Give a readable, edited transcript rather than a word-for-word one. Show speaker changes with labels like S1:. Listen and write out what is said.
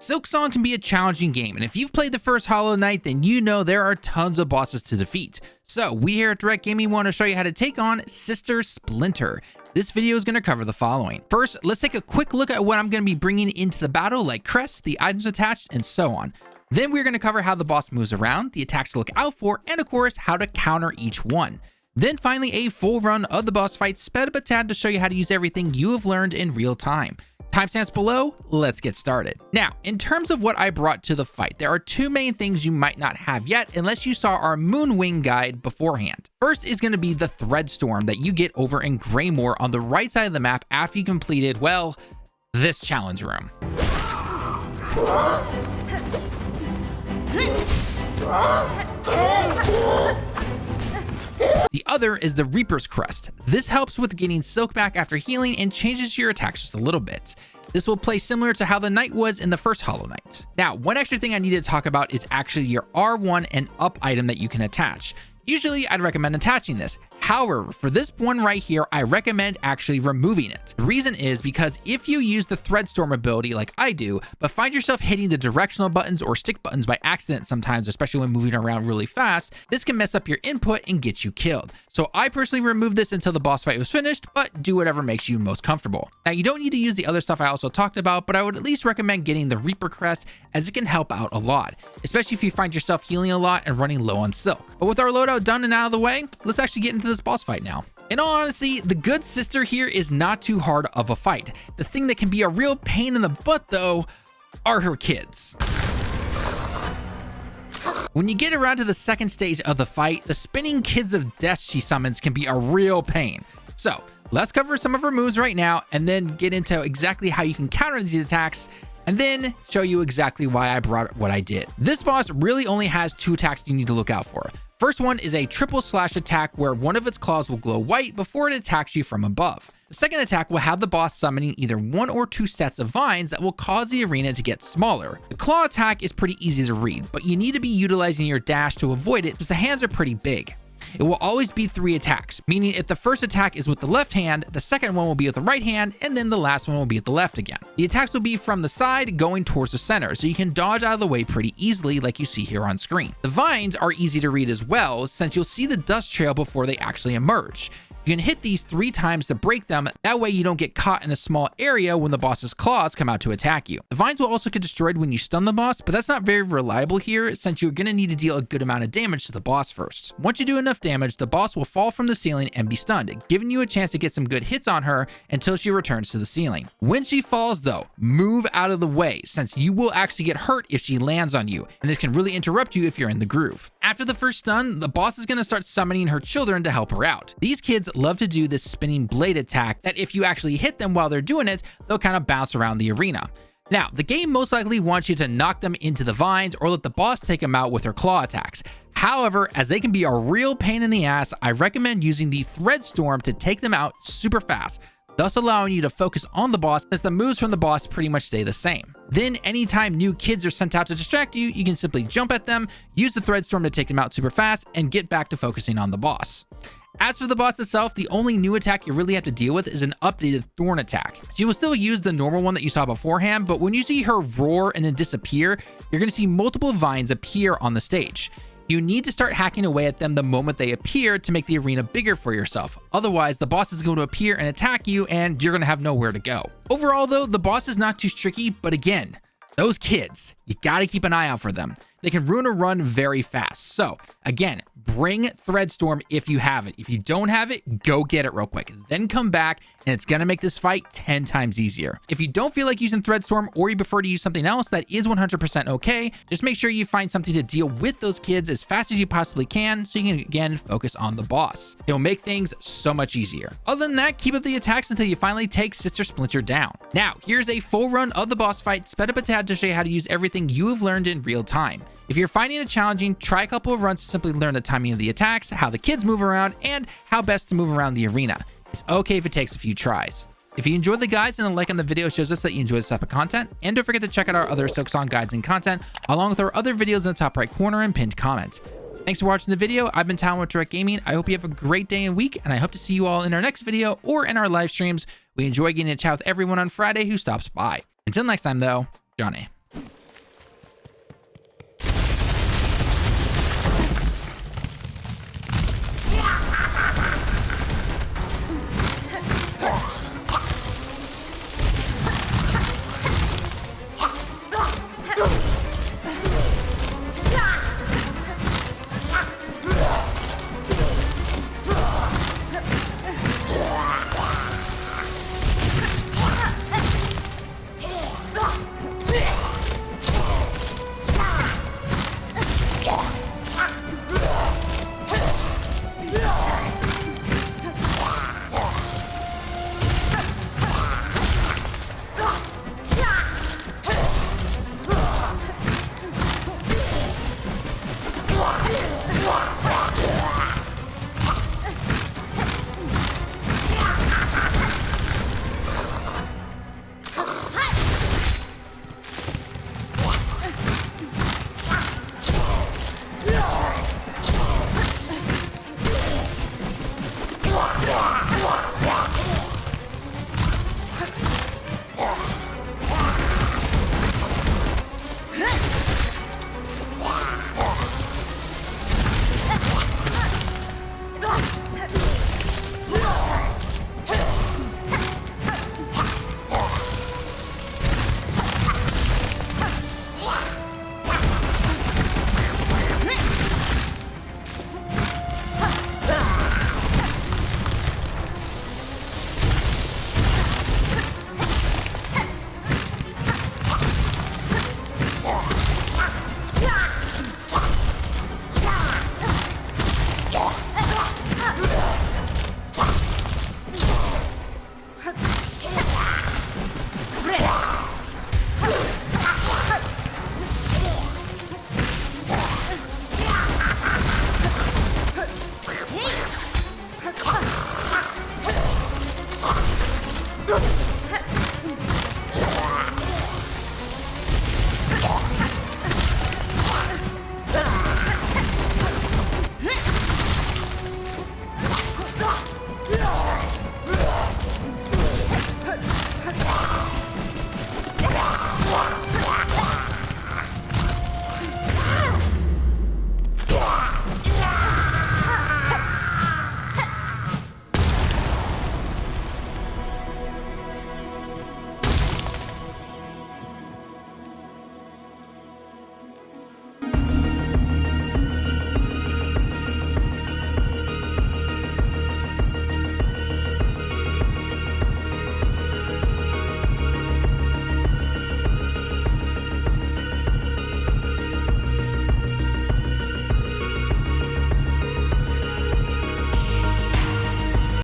S1: Silksong can be a challenging game, and if you've played the first Hollow Knight, then you know there are tons of bosses to defeat. So we here at Direct Gaming want to show you how to take on Sister Splinter. This video is going to cover the following. First, let's take a quick look at what I'm going to be bringing into the battle, like crests, the items attached, and so on. Then we're going to cover how the boss moves around, the attacks to look out for, and of course, how to counter each one. Then finally, a full run of the boss fight sped up a tad to show you how to use everything you have learned in real time. Timestamps below, let's get started. Now, in terms of what I brought to the fight, there are two main things you might not have yet unless you saw our Moonwing guide beforehand. First is going to be the Thread Storm that you get over in Greymoor on the right side of the map after you completed, well, this challenge room. The other is the Reaper's Crest. This helps with getting silk back after healing and changes your attacks just a little bit. This will play similar to how the knight was in the first Hollow Knight. Now, one extra thing I need to talk about is actually your R1 and up item that you can attach. Usually, I'd recommend attaching this. However, for this one right here, I recommend actually removing it. The reason is because if you use the Threadstorm ability like I do, but find yourself hitting the directional buttons or stick buttons by accident sometimes, especially when moving around really fast, this can mess up your input and get you killed. So I personally removed this until the boss fight was finished, but do whatever makes you most comfortable. Now, you don't need to use the other stuff I also talked about, but I would at least recommend getting the Reaper Crest as it can help out a lot, especially if you find yourself healing a lot and running low on silk. But with our loadout done and out of the way, let's actually get into this boss fight now. In all honesty, the good sister here is not too hard of a fight. The thing that can be a real pain in the butt though are her kids. When you get around to the second stage of the fight, the spinning kids of death she summons can be a real pain. So let's cover some of her moves right now and then get into exactly how you can counter these attacks and then show you exactly why I brought what I did. This boss really only has two attacks you need to look out for. First one is a triple slash attack where one of its claws will glow white before it attacks you from above. The second attack will have the boss summoning either one or two sets of vines that will cause the arena to get smaller. The claw attack is pretty easy to read, but you need to be utilizing your dash to avoid it since the hands are pretty big. It will always be 3 attacks, meaning if the first attack is with the left hand, the second one will be with the right hand, and then the last one will be with the left again. The attacks will be from the side going towards the center, so you can dodge out of the way pretty easily like you see here on screen. The vines are easy to read as well, since you'll see the dust trail before they actually emerge. You can hit these 3 times to break them, that way you don't get caught in a small area when the boss's claws come out to attack you. The vines will also get destroyed when you stun the boss, but that's not very reliable here since you're going to need to deal a good amount of damage to the boss first. Once you do enough damage, the boss will fall from the ceiling and be stunned, giving you a chance to get some good hits on her until she returns to the ceiling. When she falls though, move out of the way since you will actually get hurt if she lands on you, and this can really interrupt you if you're in the groove. After the first stun, the boss is going to start summoning her children to help her out. These kids love to do this spinning blade attack that if you actually hit them while they're doing it, they'll kind of bounce around the arena. Now, the game most likely wants you to knock them into the vines or let the boss take them out with her claw attacks. However, as they can be a real pain in the ass, I recommend using the Thread Storm to take them out super fast, thus allowing you to focus on the boss as the moves from the boss pretty much stay the same. Then anytime new kids are sent out to distract you, you can simply jump at them, use the Thread Storm to take them out super fast, and get back to focusing on the boss. As for the boss itself, the only new attack you really have to deal with is an updated Thorn attack. She will still use the normal one that you saw beforehand, but when you see her roar and then disappear, you're going to see multiple vines appear on the stage. You need to start hacking away at them the moment they appear to make the arena bigger for yourself. Otherwise, the boss is going to appear and attack you, and you're going to have nowhere to go. Overall, though, the boss is not too tricky, but again, those kids, you got to keep an eye out for them. They can ruin a run very fast. So again, bring Threadstorm if you have it. If you don't have it, go get it real quick. Then come back and it's going to make this fight 10 times easier. If you don't feel like using Threadstorm or you prefer to use something else, that is 100% okay. Just make sure you find something to deal with those kids as fast as you possibly can so you can again focus on the boss. It will make things so much easier. Other than that, keep up the attacks until you finally take Sister Splinter down. Now, here's a full run of the boss fight, sped up a tad to show you how to use everything you have learned in real time. If you're finding it challenging, try a couple of runs to simply learn the timing of the attacks, how the kids move around, and how best to move around the arena. It's okay if it takes a few tries. If you enjoyed the guides, and a like on the video shows us that you enjoy this type of content, and don't forget to check out our other Silksong guides and content, along with our other videos in the top right corner and pinned comment. Thanks for watching the video. I've been Talon with Direct Gaming. I hope you have a great day and week, and I hope to see you all in our next video or in our live streams. We enjoy getting to chat with everyone on Friday who stops by. Until next time though, Johnny.